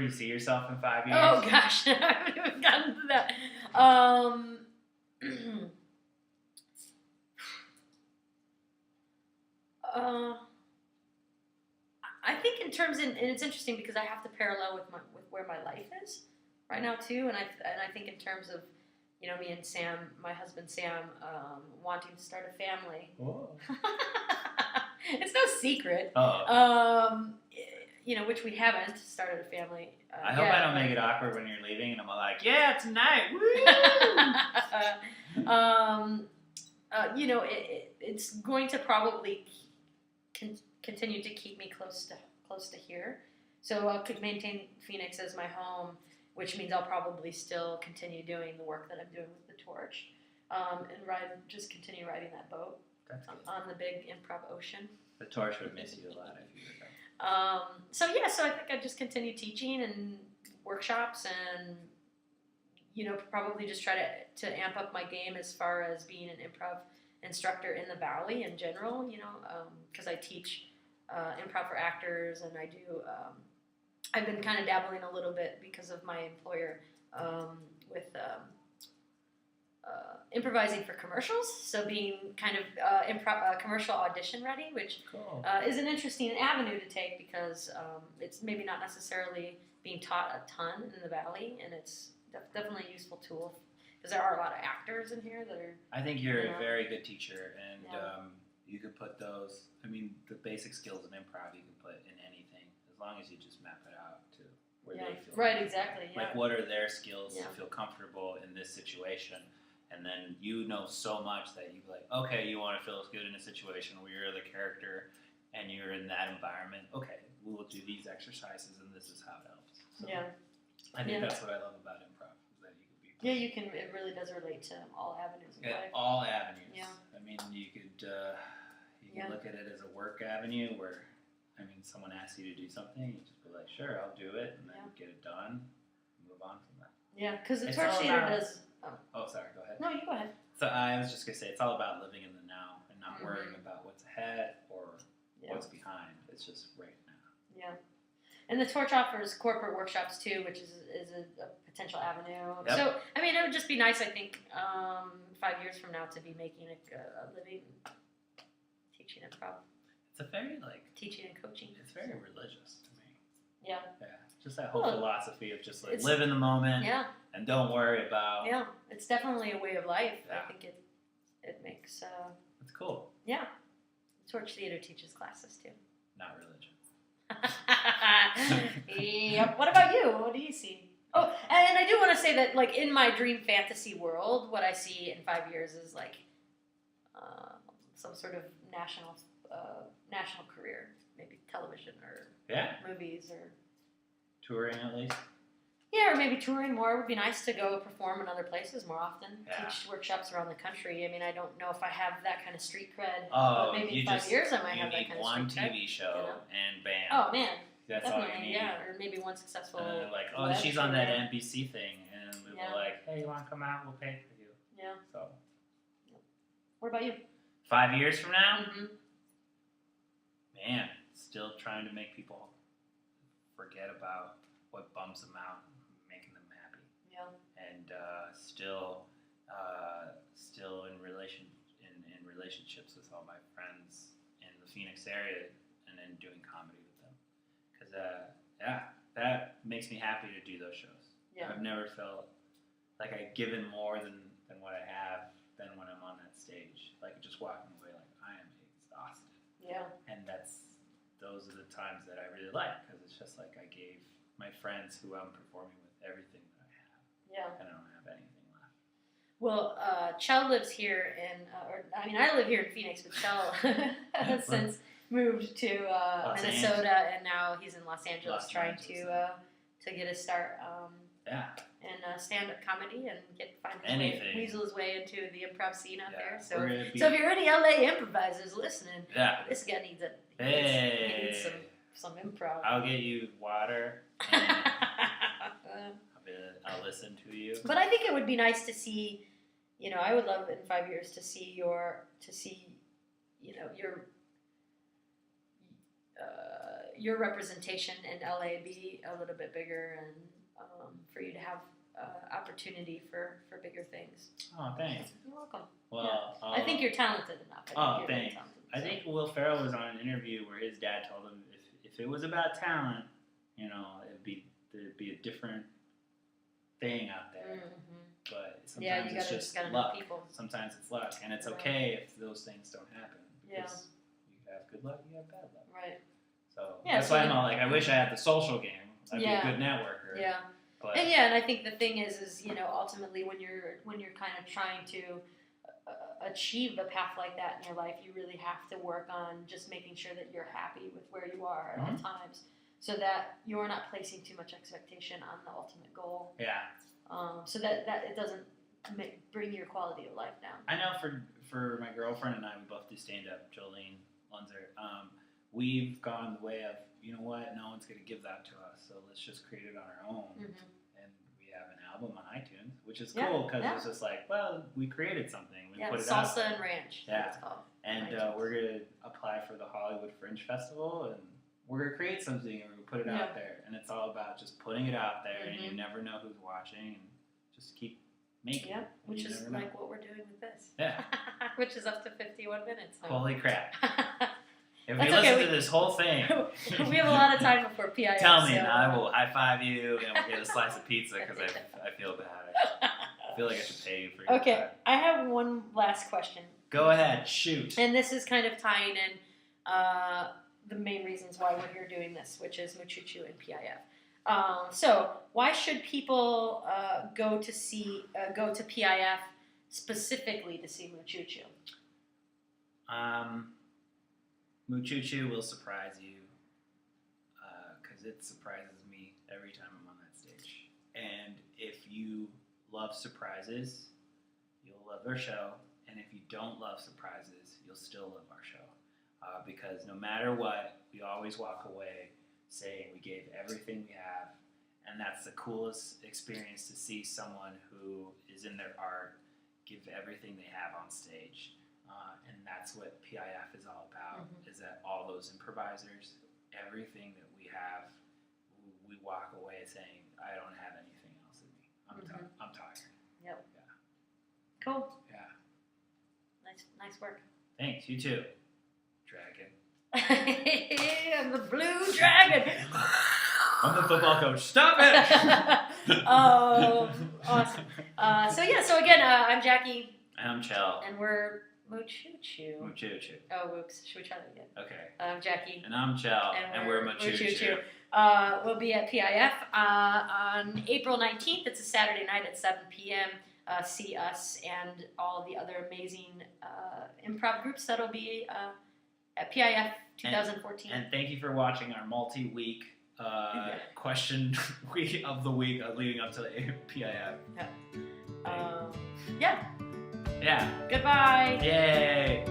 you see yourself in 5 years? Oh gosh, I haven't even gotten to that. I think in terms and it's interesting because I have to parallel with where my life is right now too, and I think in terms of me and Sam, my husband Sam, wanting to start a family. Whoa. It's no secret. Oh. Which we haven't started a fammy. I hope I don't make it awkward when you're leaving, and I'm like, yeah, tonight. Woo! It's going to probably continue to keep me close to here. So I'll maintain Phoenix as my home, which means I'll probably still continue doing the work that I'm doing with the Torch, and just continue riding that boat on the big improv ocean. The Torch would miss you a lot if you were there. So I think I just continue teaching and workshops and, probably just try to amp up my game as far as being an improv instructor in the Valley in general, because I teach improv for actors and I do, I've been kind of dabbling a little bit because of my employer with improvising for commercials, so being kind of commercial audition ready, which is an interesting avenue to take because it's maybe not necessarily being taught a ton in the Valley, and it's definitely a useful tool because there are a lot of actors in here that are. I think you're a very good teacher, and you could put those. I mean, the basic skills of improv you can put in anything as long as you just map it out to where they feel. Right, exactly. Yeah. Like, what are their skills to feel comfortable in this situation? And then you know so much that you like, okay, you want to feel as good in a situation where you're the character and you're in that environment. Okay, we'll do these exercises and this is how it helps. So I think that's what I love about improv. Is that you can be you can. It really does relate to all avenues of life. All avenues. Yeah. I mean, you could look at it as a work avenue where, someone asks you to do something, you just be like, sure, I'll do it, and then get it done, and move on from that. Yeah, because the Torch Theater does. Oh, sorry, go ahead. No, you go ahead. So I was just going to say, it's all about living in the now and not worrying about what's ahead or what's behind. It's just right now. Yeah. And the Torch offers corporate workshops, too, which is a potential avenue. Yep. So, it would just be nice, I think, 5 years from now to be making a living teaching improv. It's a very, teaching and coaching. It's very religious to me. Yeah. Yeah. Just that whole philosophy of just, live in the moment. Yeah. And don't worry about. Yeah, it's definitely a way of life. Yeah. I think it makes. It's cool. Yeah, Torch Theater teaches classes too. Not religion. Yep. What about you? What do you see? Oh, and I do want to say that, in my dream fantasy world, what I see in 5 years is some sort of national career, maybe television or movies or touring at least. Yeah, or maybe touring more. It would be nice to go perform in other places more often. Teach workshops around the country. I don't know if I have that kind of street cred. Oh, but maybe in 5 years I might have that kind of street cred. You need one TV show and band. Oh, man. That's definitely, all you need. Yeah, or maybe one successful. And they're like, oh, she's on that NBC thing. And we were like, hey, you want to come out? We'll pay for you. Yeah. So. What about you? 5 years from now? Mm-hmm. Man, still trying to make people forget about what bums them out. Yeah. And still in relationships with all my friends in the Phoenix area, and then doing comedy with them. Because that makes me happy to do those shows. Yeah. I've never felt like I've given more than what I have than when I'm on that stage. Just walking away I am exhausted. Yeah. And those are the times that I really like because it's just I gave my friends who I'm performing with everything. Yeah. I don't have anything left. Well, Chell lives here I live here in Phoenix, but Chell has since moved to Minnesota, and now he's in Los Angeles trying to get a start in stand-up comedy and weasel his way into the improv scene out there. So if you're any LA improvisers listening, this guy needs some improv. I'll get you water. I'll listen to you. But I think it would be nice to see, I would love in 5 years to see your representation in LA be a little bit bigger, and for you to have opportunity for bigger things. Oh, thanks. You're welcome. Well, I think you're talented enough. Thanks. I think Will Ferrell was on an interview where his dad told him if it was about talent, there'd be a different thing out there. Mm-hmm. But sometimes it's just luck. Sometimes it's luck, and it's okay if those things don't happen. Because you have good luck, you have bad luck. Right. So that's why I'm all like, I wish I had the social game. I'd be a good networker. Yeah. But, and I think the thing is ultimately when you're kind of trying to achieve a path like that in your life, you really have to work on just making sure that you're happy with where you are at all times, so that you're not placing too much expectation on the ultimate goal. Yeah. So that it doesn't bring your quality of life down. I know for my girlfriend and I, we both do stand up. Jolene Lunzer. We've gone the way of, you know what, no one's going to give that to us, so let's just create it on our own. Mm-hmm. And we have an album on iTunes, which is cool because it's just like, well, we created something. We put it out. Salsa and Ranch. Yeah. It's called. And we're going to apply for the Hollywood Fringe Festival, and we're going to create something and we're going to put it out there. And it's all about just putting it out there, and you never know who's watching, and just keep making it. Which is like what we're doing with this. Yeah. Which is up to 51 minutes. So. Holy crap. If we listen to this whole thing, we have a lot of time before PIF. Tell me, and I will high five you, and we'll get a slice of pizza because I feel bad. I feel like I should pay you for your time. I have one last question. Go ahead, shoot. And this is kind of tying in the main reasons why we're here doing this, which is MuChuChu and PIF. So, why should people go to PIF specifically to see MuChuChu? MuChuChu will surprise you because it surprises me every time I'm on that stage. And if you love surprises, you'll love their show. And if you don't love surprises, you'll still love our show. Because no matter what, we always walk away saying we gave everything we have. And that's the coolest experience to see someone who is in their art give everything they have on stage. And that's what PIF is all about, is that all those improvisers, everything that we have, we walk away saying, I don't have anything else in me. I'm tired. Yep. Yeah. Cool. Yeah. Nice work. Thanks. You too. Dragon. I'm the blue dragon. I'm the football coach. Stop it! Awesome. So again, I'm Jackie. And I'm Chell. And we're MuChuChu. MuChuChu. Oh, whoops. Should we try that again? Okay. I'm Jackie. And I'm Chell. And we're MuChuChu. We'll be at PIF on April 19th. It's a Saturday night at 7 p.m. See us and all the other amazing improv groups that'll be at PIF 2014. And thank you for watching our multi-week question week of the week leading up to the PIF. Yeah. Yeah. Goodbye. Yay.